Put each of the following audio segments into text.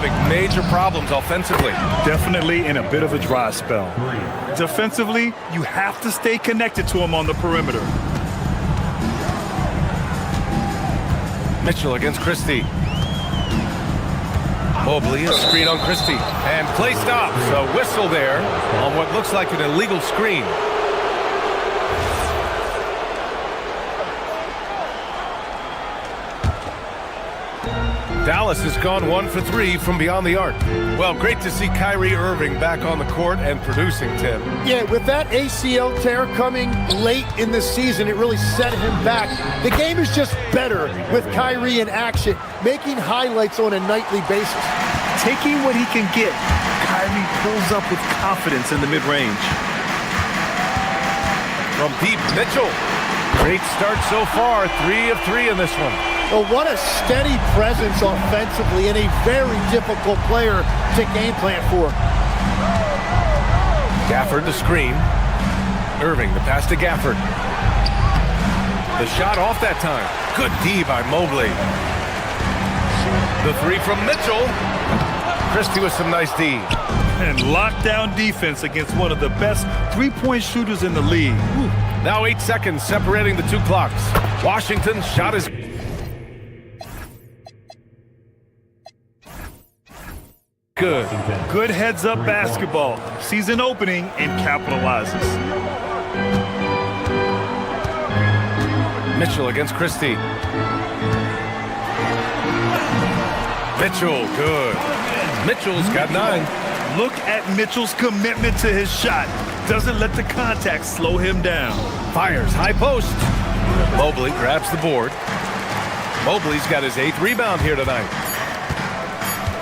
having major problems offensively. Definitely in a bit of a dry spell. Defensively, you have to stay connected to him on the perimeter. Mitchell against Christie. Mobley, a screen on Christie. And play stops. A whistle there on what looks like an illegal screen. Dallas has gone 1 for 3 from beyond the arc. Well, great to see Kyrie Irving back on the court and producing, Tim. Yeah, with that ACL tear coming late in the season, it really set him back. The game is just better with Kyrie in action, making highlights on a nightly basis. Taking what he can get, Kyrie pulls up with confidence in the mid-range. From deep, Mitchell. Great start so far, 3 of 3 in this one. Well, what a steady presence offensively and a very difficult player to game plan for. Gafford the screen. Irving the pass to Gafford. The shot off that time. Good D by Mobley. The 3 from Mitchell. Christie with some nice D. And lockdown defense against one of the best three-point shooters in the league. Ooh. Now 8 seconds separating the two clocks. Washington's shot is... good. Good heads-up basketball. Sees an opening and capitalizes. Mitchell against Christie. Mitchell, good. Mitchell's got 9. Look at Mitchell's commitment to his shot. Doesn't let the contact slow him down. Fires, high post. Mobley grabs the board. Mobley's got his 8th rebound here tonight.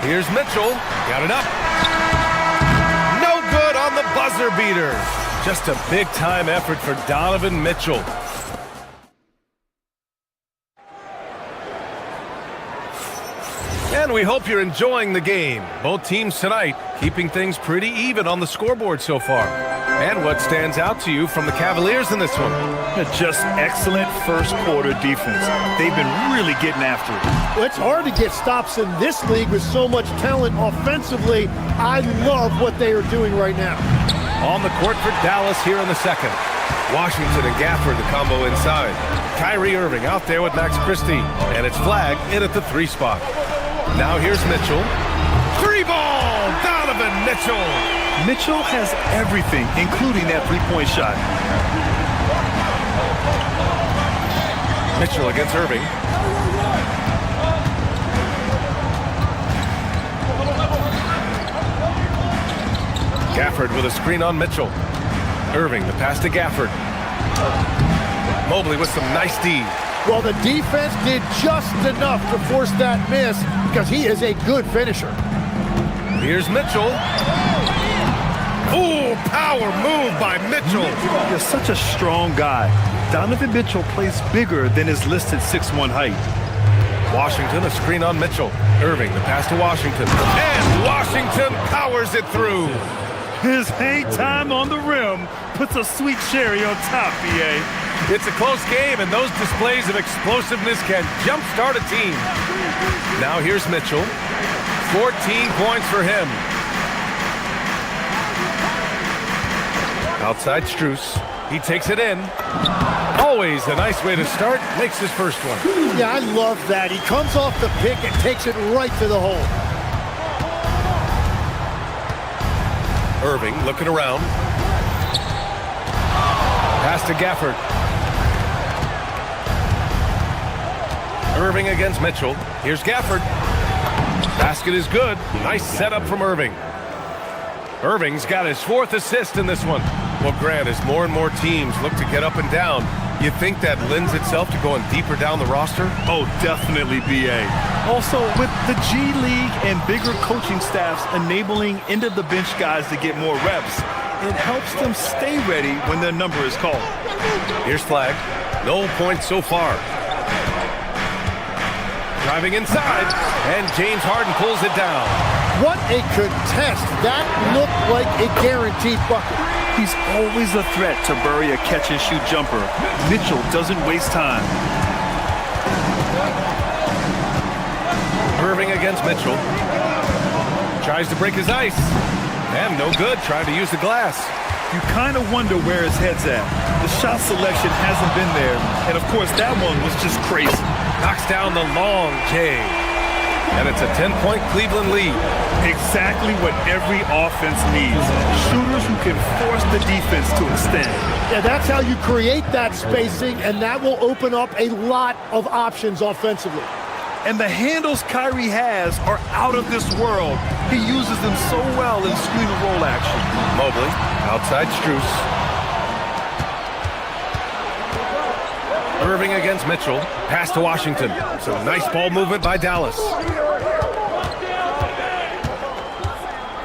Here's Mitchell. Got it up. No good on the buzzer beater. Just a big-time effort for Donovan Mitchell. And we hope you're enjoying the game. Both teams tonight keeping things pretty even on the scoreboard so far. And what stands out to you from the Cavaliers in this one? Just excellent first-quarter defense. They've been really getting after it. Well, it's hard to get stops in this league with so much talent offensively. I love what they are doing right now. On the court for Dallas here in the second. Washington and Gafford the combo inside. Kyrie Irving out there with Max Christie. And it's flagged in at the 3 spot. Now here's Mitchell. 3-ball! Donovan Mitchell! Mitchell has everything, including that three-point shot. Mitchell against Irving. Gafford with a screen on Mitchell. Irving, the pass to Gafford. Mobley with some nice D. Well, the defense did just enough to force that miss because he is a good finisher. Here's Mitchell. Ooh, power move by Mitchell. You're such a strong guy. Donovan Mitchell plays bigger than his listed 6'1" height. Washington, a screen on Mitchell. Irving, the pass to Washington. And Washington powers it through. His hang time on the rim puts a sweet cherry on top, B.A. It's a close game, and those displays of explosiveness can jumpstart a team. Now here's Mitchell. 14 points for him. Outside Strus. He takes it in. Always a nice way to start. Makes his first one. Yeah, I love that. He comes off the pick and takes it right to the hole. Irving looking around. Pass to Gafford. Irving against Mitchell. Here's Gafford. Basket is good. Nice setup from Irving. Irving's got his 4th assist in this one. Well, Grant, as more and more teams look to get up and down, you think that lends itself to going deeper down the roster? Oh, definitely, B.A. Also, with the G League and bigger coaching staffs enabling end-of-the-bench guys to get more reps, it helps them stay ready when their number is called. Here's flag. No points so far. Driving inside, and James Harden pulls it down. What a contest. That looked like a guaranteed bucket. He's always a threat to bury a catch-and-shoot jumper. Mitchell doesn't waste time. Irving against Mitchell. tries to break his ice. And no good, trying to use the glass. You kind of wonder where his head's at. The shot selection hasn't been there. And, of course, that one was just crazy. Knocks down the long J. And it's a 10-point Cleveland lead. Exactly what every offense needs. Shooters who can force the defense to extend. Yeah, that's how you create that spacing, and that will open up a lot of options offensively. And the handles Kyrie has are out of this world. He uses them so well in screen and roll action. Mobley, outside Strus. Irving against Mitchell. Pass to Washington. So nice ball movement by Dallas.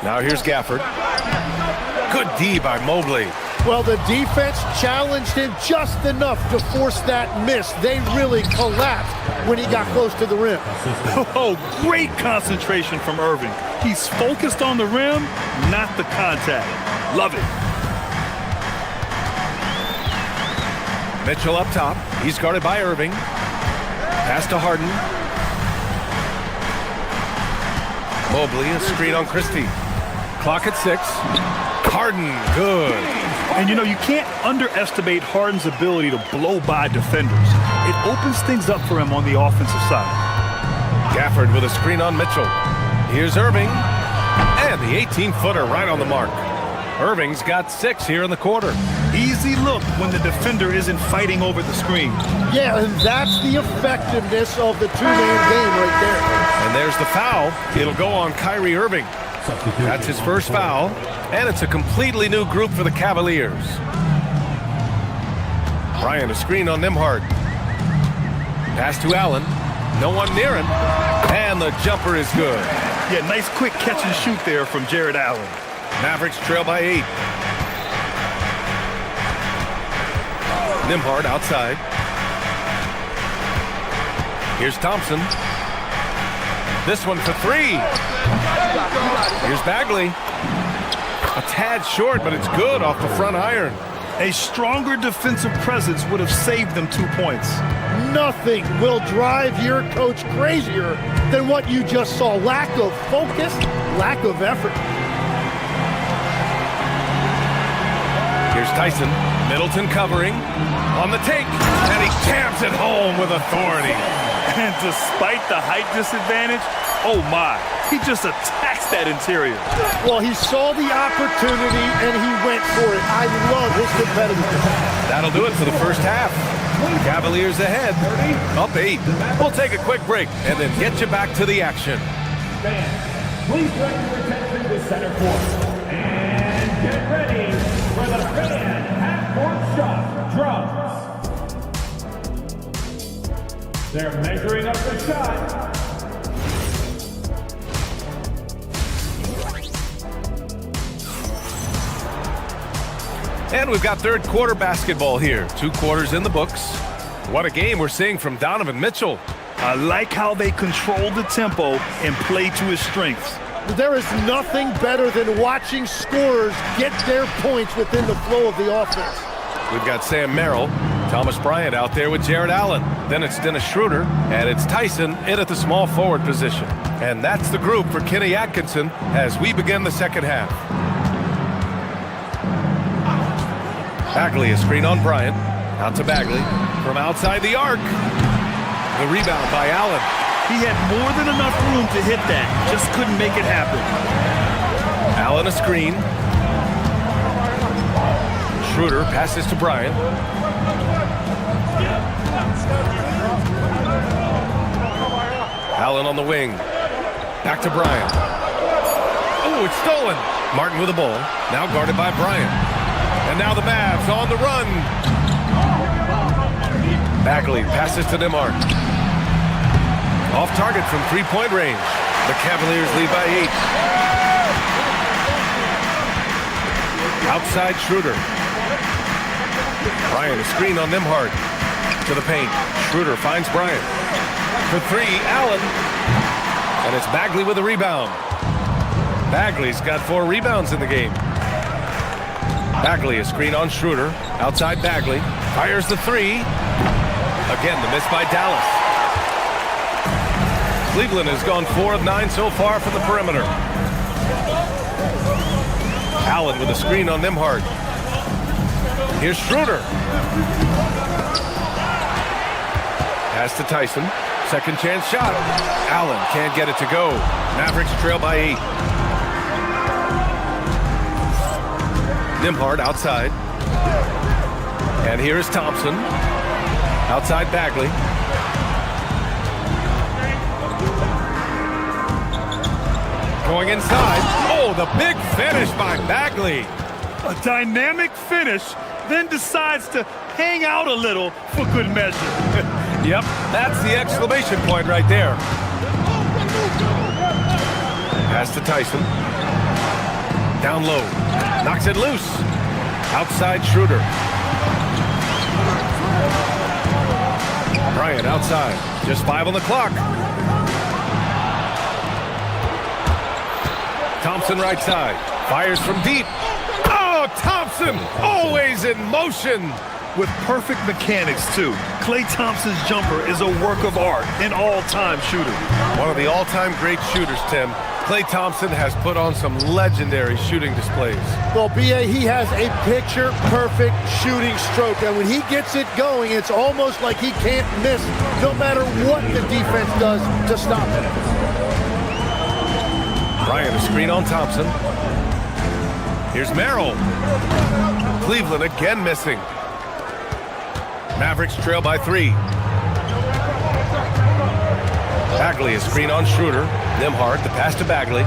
Now here's Gafford. Good D by Mobley. Well, the defense challenged him just enough to force that miss. They really collapsed when he got close to the rim. Oh, great concentration from Irving. He's focused on the rim, not the contact. Love it. Mitchell up top. He's guarded by Irving. Pass to Harden. Mobley, a screen on Christie. Clock at 6. Harden, good. And, you know, you can't underestimate Harden's ability to blow by defenders. It opens things up for him on the offensive side. Gafford with a screen on Mitchell. Here's Irving. And the 18-footer right on the mark. Irving's got 6 here in the quarter. Easy look when the defender isn't fighting over the screen. Yeah, and that's the effectiveness of the two-man game right there. And there's the foul. It'll go on Kyrie Irving. That's his first foul. And it's a completely new group for the Cavaliers. Bryant, a screen on Nembhard. Pass to Allen. No one near him. And the jumper is good. Yeah, nice quick catch and shoot there from Jared Allen. Mavericks trail by 8. Nembhard outside. Here's Thompson. This one for 3. Here's Bagley. A tad short, but it's good off the front iron. A stronger defensive presence would have saved them 2 points. Nothing will drive your coach crazier than what you just saw. Lack of focus, lack of effort. Here's Tyson. Middleton covering. On the take. And he jams it home with authority. And despite the height disadvantage, oh my, he just attacks that interior. Well, he saw the opportunity and he went for it. I love his competitiveness. That'll do it for the first half. Cavaliers ahead, up 8. We'll take a quick break and then get you back to the action. Fans, please direct your attention to center court. And get ready for the fan half-court shot drums. They're measuring up the shot. And we've got third quarter basketball here. 2 quarters in the books. What a game we're seeing from Donovan Mitchell. I like how they control the tempo and play to his strengths. There is nothing better than watching scorers get their points within the flow of the offense. We've got Sam Merrill, Thomas Bryant out there with Jared Allen. Then it's Dennis Schroeder, and it's Tyson in at the small forward position. And that's the group for Kenny Atkinson as we begin the second half. Bagley, a screen on Bryant. Out to Bagley from outside the arc. The rebound by Allen. He had more than enough room to hit that, just couldn't make it happen. Allen a screen. Schroeder passes to Bryant. Allen on the wing. Back to Bryant. Oh, it's stolen. Martin with the ball. Now guarded by Bryant. And now the Mavs on the run. Bagley passes to Nembhard. Off target from three-point range. The Cavaliers lead by 8. Outside Schroeder. Bryant, a screen on Nembhard. To the paint. Schroeder finds Bryant. For 3, Allen. And it's Bagley with a rebound. Bagley's got 4 rebounds in the game. Bagley, a screen on Schroeder. Outside Bagley. Fires the 3. Again, the miss by Dallas. Cleveland has gone 4 of 9 so far from the perimeter. Allen with a screen on Nembhard. Here's Schroeder. Pass to Tyson. Second chance shot. Allen can't get it to go. Mavericks trail by 8. Nembhard outside. And here is Thompson. Outside Bagley. Going inside. Oh, the big finish by Bagley. A dynamic finish, then decides to hang out a little for good measure. Yep, that's the exclamation point right there. Pass to Tyson. Down low. Knocks it loose. Outside Schroeder. Bryant outside. Just 5 on the clock. Thompson right side. Fires from deep. Oh, Thompson always in motion. With perfect mechanics, too. Klay Thompson's jumper is a work of art, an all-time shooter. One of the all-time great shooters, Tim. Klay Thompson has put on some legendary shooting displays. Well, B.A., he has a picture-perfect shooting stroke, and when he gets it going, it's almost like he can't miss no matter what the defense does to stop it. Bryant, a screen on Thompson. Here's Merrill. Cleveland again missing. Mavericks trail by 3. Bagley, a screen on Schroeder. Nembhard, the pass to Bagley.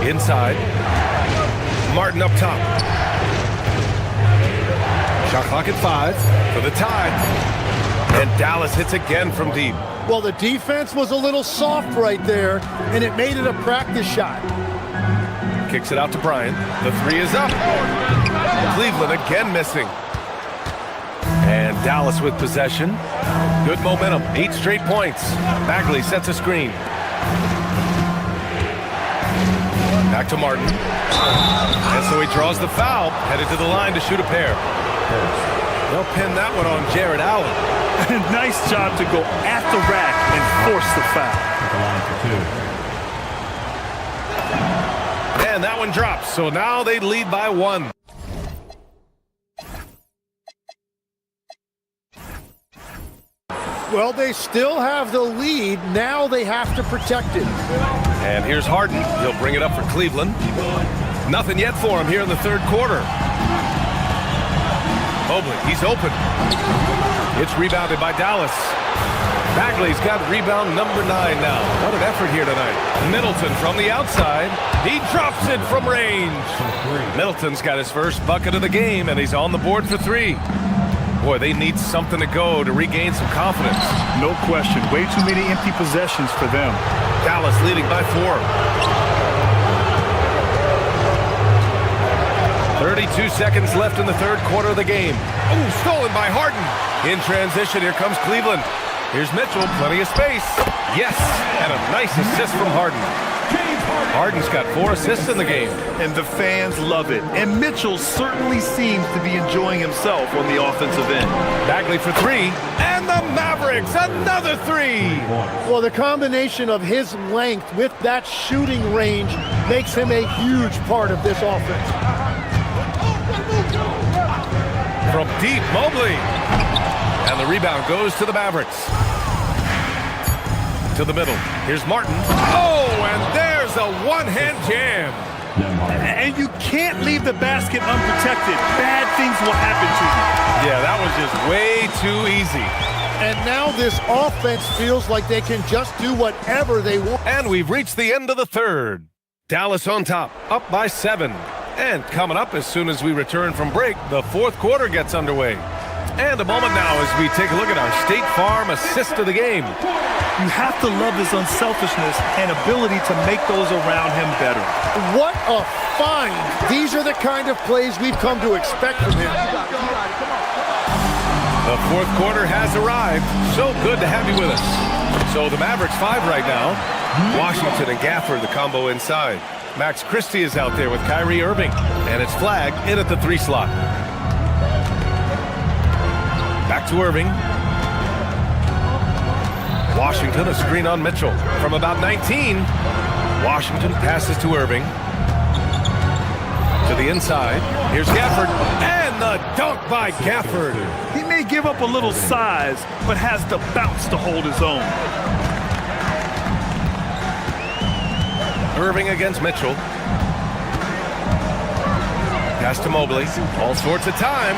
Inside. Martin up top. Shot clock at 5 for the tie. And Dallas hits again from deep. Well, the defense was a little soft right there, and it made it a practice shot. Kicks it out to Bryant. The 3 is up. Cleveland again missing. And Dallas with possession. Good momentum. 8 straight points. Bagley sets a screen. Back to Martin. And so he draws the foul. Headed to the line to shoot a pair. They'll pin that one on Jared Allen. Nice job to go at the rack and force the foul. And that one drops. So now they lead by 1. Well, they still have the lead. Now they have to protect it. And here's Harden. He'll bring it up for Cleveland. Nothing yet for him here in the third quarter. Mobley, he's open. It's rebounded by Dallas. Bagley's got rebound number 9 now. What an effort here tonight. Middleton from the outside. He drops it from range. Middleton's got his first bucket of the game, and he's on the board for 3. Boy, they need something to go to regain some confidence. No question. Way too many empty possessions for them. Dallas leading by 4. 32 seconds left in the third quarter of the game. Oh, stolen by Harden. In transition, here comes Cleveland. Here's Mitchell, plenty of space. Yes, and a nice assist from Harden. Harden's got 4 assists in the game. And the fans love it. And Mitchell certainly seems to be enjoying himself on the offensive end. Bagley for 3. And the Mavericks, another 3. Well, the combination of his length with that shooting range makes him a huge part of this offense. From deep, Mobley. And the rebound goes to the Mavericks. To the middle. Here's Martin. Oh, and there's a one-hand jam. And you can't leave the basket unprotected. Bad things will happen to you. Yeah, that was just way too easy. And now this offense feels like they can just do whatever they want. And we've reached the end of the third. Dallas on top, up by 7. And coming up as soon as we return from break, the fourth quarter gets underway. And a moment now as we take a look at our State Farm assist of the game. You have to love his unselfishness and ability to make those around him better. What a find. These are the kind of plays we've come to expect from him. The fourth quarter has arrived. So good to have you with us. So the Mavericks 5 right now. Washington and Gafford, the combo inside. Max Christie is out there with Kyrie Irving. And it's flagged in at the 3 slot. Back to Irving. Washington, a screen on Mitchell from about 19. Washington passes to Irving. To the inside. Here's Gafford. And the dunk by Gafford. He may give up a little size, but has the bounce to hold his own. Irving against Mitchell. Pass to Mobley. All sorts of time.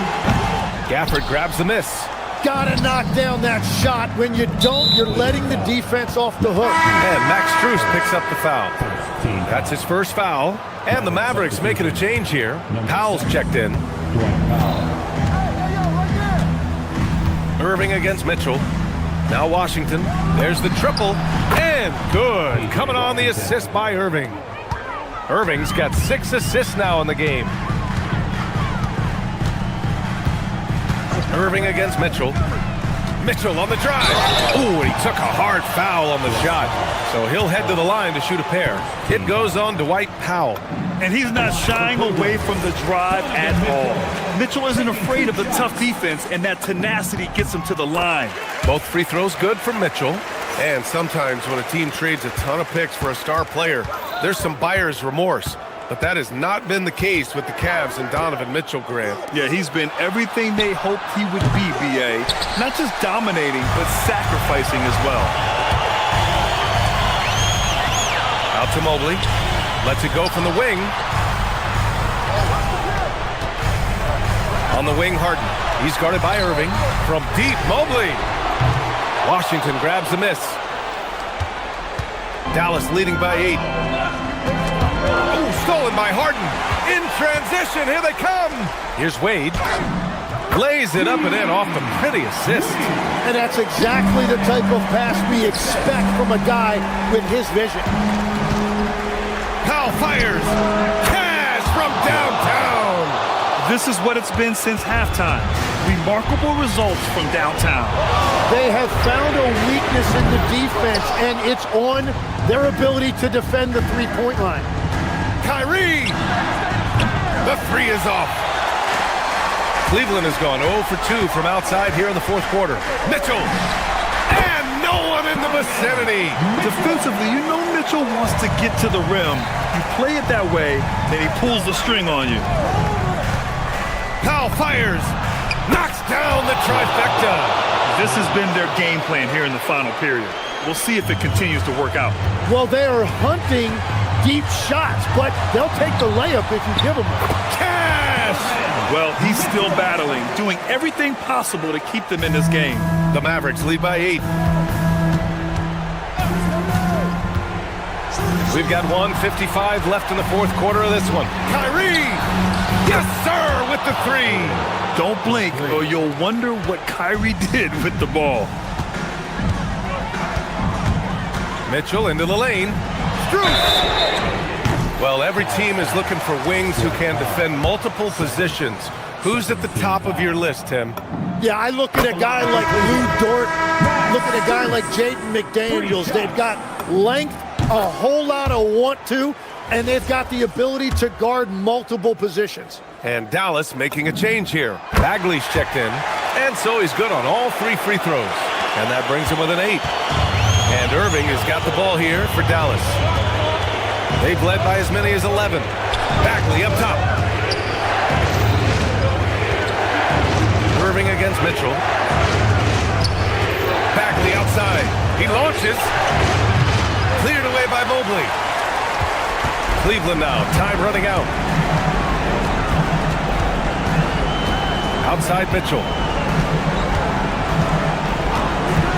Gafford grabs the miss. Gotta knock down that shot. When you don't, you're letting the defense off the hook. And Max Strus picks up the foul. That's his first foul. And the Mavericks making a change here. Powell's checked in. Irving against Mitchell. Now Washington. There's the triple. And good. Coming on the assist by Irving. Irving's got 6 assists now in the game. Irving against Mitchell. Mitchell on the drive. Ooh, and he took a hard foul on the shot. So he'll head to the line to shoot a pair. It goes on Dwight Powell. And he's not shying away from the drive at all. Mitchell isn't afraid of the tough defense, and that tenacity gets him to the line. Both free throws good from Mitchell. And sometimes when a team trades a ton of picks for a star player, there's some buyer's remorse. But that has not been the case with the Cavs and Donovan Mitchell, Grant. Yeah, he's been everything they hoped he would be, B.A. Not just dominating, but sacrificing as well. Out to Mobley. Lets it go from the wing. On the wing, Harden. He's guarded by Irving. From deep, Mobley. Washington grabs the miss. Dallas leading by 8. Stolen by Harden. In transition, here they come. Here's Wade. Lays it up and in off the pretty assist. And that's exactly the type of pass we expect from a guy with his vision. Powell fires. Cash from downtown. This is what it's been since halftime. Remarkable results from downtown. They have found a weakness in the defense, and it's on their ability to defend the three-point line. Kyrie! The 3 is off. Cleveland has gone 0 for 2 from outside here in the fourth quarter. Mitchell! And no one in the vicinity! Defensively, you know Mitchell wants to get to the rim. You play it that way, then he pulls the string on you. Powell fires! Knocks down the trifecta! This has been their game plan here in the final period. We'll see if it continues to work out. Well, they are hunting deep shots, but they'll take the layup if you give them one. Cash! Well, he's still battling, doing everything possible to keep them in this game. The Mavericks lead by 8. We've got 1:55 left in the fourth quarter of this one. Kyrie! Yes, sir, with the 3. Don't blink, or you'll wonder what Kyrie did with the ball. Mitchell into the lane. Well, every team is looking for wings who can defend multiple positions. Who's at the top of your list, Tim? Yeah, I look at a guy like Lou Dort, look at a guy like Jaden McDaniels. They've got length, a whole lot of want to, and they've got the ability to guard multiple positions. And Dallas making a change here. Bagley's checked in, and so he's good on all 3 free throws. And that brings him with an 8. And Irving has got the ball here for Dallas. They've led by as many as 11. Bagley up top. Irving against Mitchell. Bagley outside. He launches. Cleared away by Mobley. Cleveland now. Time running out. Outside Mitchell.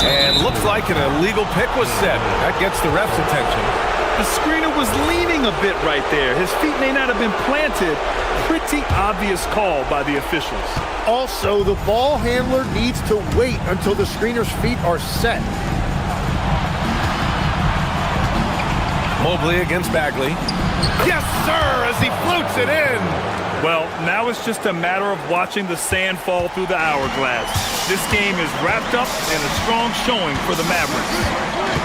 And looks like an illegal pick was set. That gets the ref's attention. The screener was leaning a bit right there. His feet may not have been planted. Pretty obvious call by the officials. Also, the ball handler needs to wait until the screener's feet are set. Mobley against Bagley. Yes, sir, as he floats it in. Well, now it's just a matter of watching the sand fall through the hourglass. This game is wrapped up and a strong showing for the Mavericks.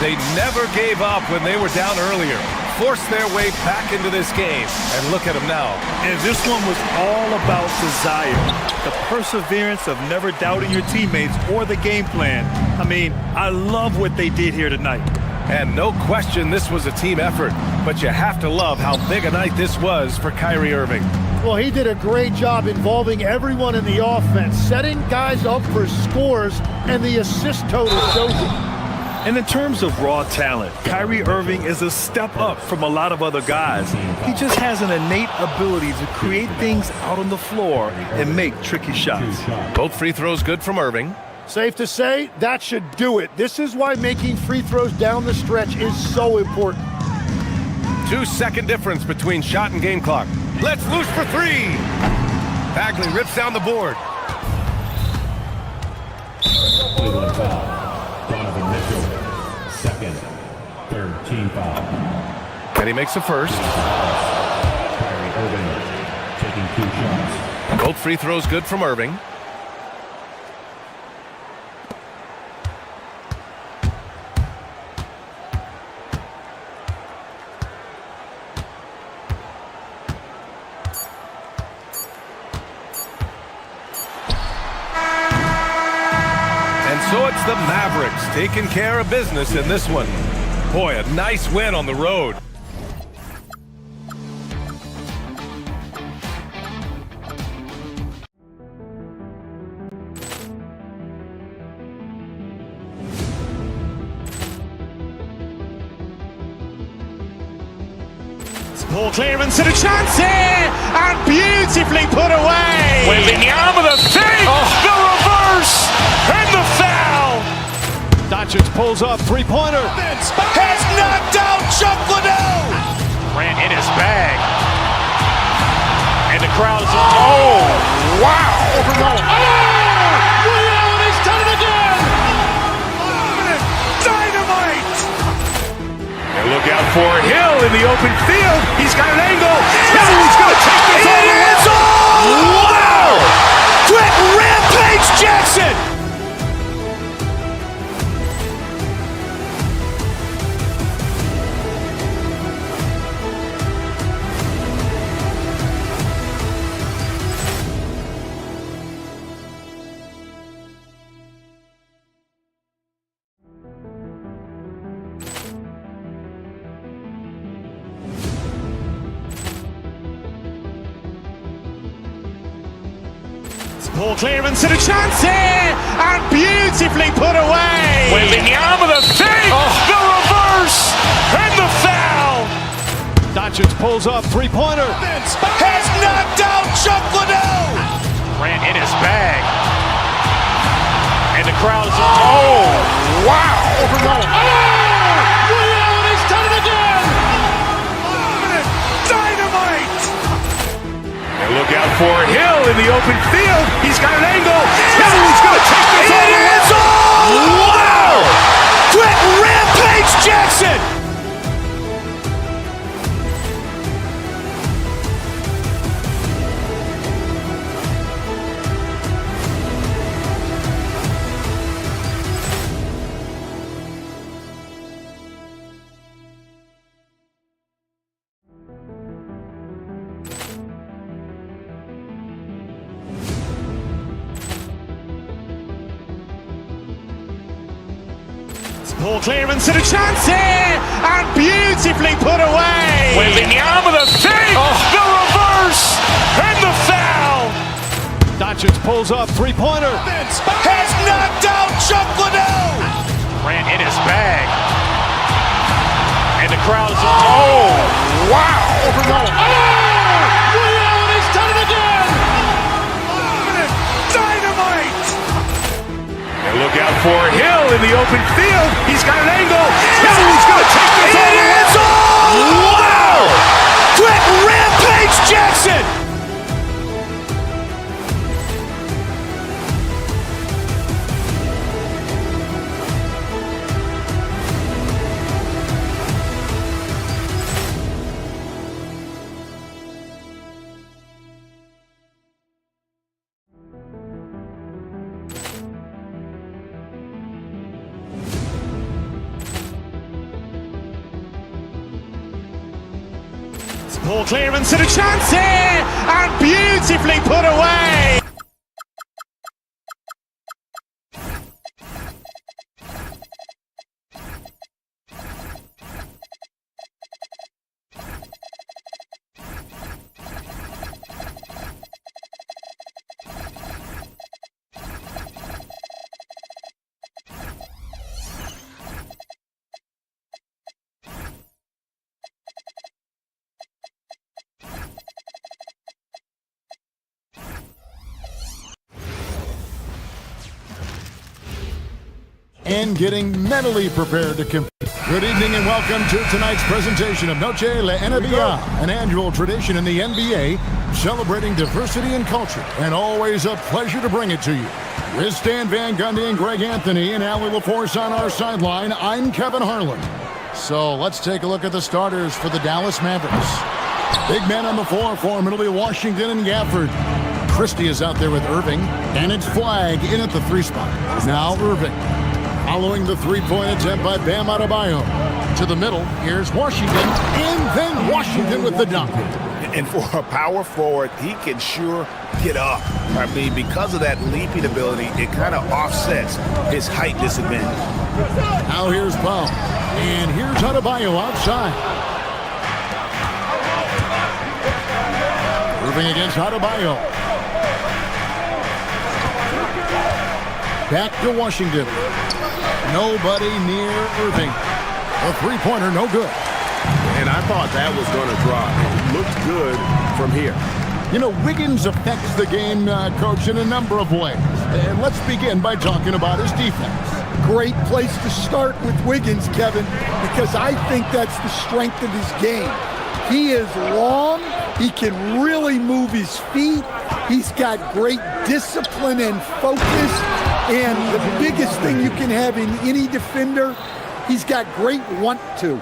They never gave up when they were down earlier. Forced their way back into this game. And look at them now. And this one was all about desire. The perseverance of never doubting your teammates or the game plan. I mean, I love what they did here tonight. And no question this was a team effort, but you have to love how big a night this was for Kyrie Irving. Well, he did a great job involving everyone in the offense, setting guys up for scores, and the assist total shows it. And in terms of raw talent, Kyrie Irving is a step up from a lot of other guys. He just has an innate ability to create things out on the floor and make tricky shots. Both free throws good from Irving. Safe to say, that should do it. This is why making free throws down the stretch is so important. 2-second difference between shot and game clock. Let's loose for three. Bagley rips down the board. Cleveland foul. Donovan Mitchell, second, third team foul. And he makes the first. Kyrie Irving taking 2 shots. Both free throws good from Irving. So it's the Mavericks taking care of business in this one. Boy, a nice win on the road. Ball clearance and a chance here, and beautifully put away. Wembanyama with a fake, the reverse, and the foul. Doncic pulls up, three-pointer. Has knocked out Chuck Liddell. Ran in his bag. And the crowd is, oh, wow. Ray Allen has done it again. Dynamite. And look out for Hill in the open field. He's got an angle. He's going to take this all the way. It's all. Wow. Quick Rampage Jackson. Ball clearance and a chance here, and beautifully put away. Wembanyama with a fake, the reverse, and the foul. Doncic pulls up, three-pointer. Has knocked out Chuck Liddell. Ran in his bag. And the crowd is, oh, wow. Ray Allen has done it again. Dynamite. And look out for Hill in the open field. He's got an angle. He's going to take this all the way. It's all. Wow. Quick Rampage Jackson. Ball clearance and a chance here, and beautifully put away. Wembanyama with a fake, the reverse, and the foul. Doncic pulls up, three-pointer. Has knocked out Chuck Liddell. Ran in his bag. And the crowd is, oh, wow. Ray Allen has done it again. Dynamite. And look out for Hill in the open field. He's got an angle. He's going to take this all the way. It's all. Wow. Quick Rampage Jackson. Ball clearance and a chance here, and beautifully put away. and getting mentally prepared to compete. Good evening and welcome to tonight's presentation of Noche La NBA, an annual tradition in the NBA celebrating diversity and culture, and always a pleasure to bring it to you. With Stan Van Gundy and Greg Anthony and Allie LaForce on our sideline, I'm Kevin Harlan. So let's take a look at the starters for the Dallas Mavericks. Big men on the floor for them. It'll be Washington and Gafford. Christie is out there with Irving, and it's Flagg in at the 3 spot. Now Irving. Following the three-point attempt by Bam Adebayo. To the middle, here's Washington, and then Washington with the dunk. And for a power forward, he can sure get up. I mean, because of that leaping ability, it kind of offsets his height disadvantage. Now here's Powell, and here's Adebayo outside. Irving against Adebayo. Back to Washington. Nobody near Irving. A three-pointer, no good. And I thought that was going to drop. It looked good from here. You know, Wiggins affects the game, Coach, in a number of ways. And let's begin by talking about his defense. Great place to start with Wiggins, Kevin, because I think that's the strength of his game. He is long. He can really move his feet. He's got great discipline and focus. And the biggest thing you can have in any defender, he's got great want to.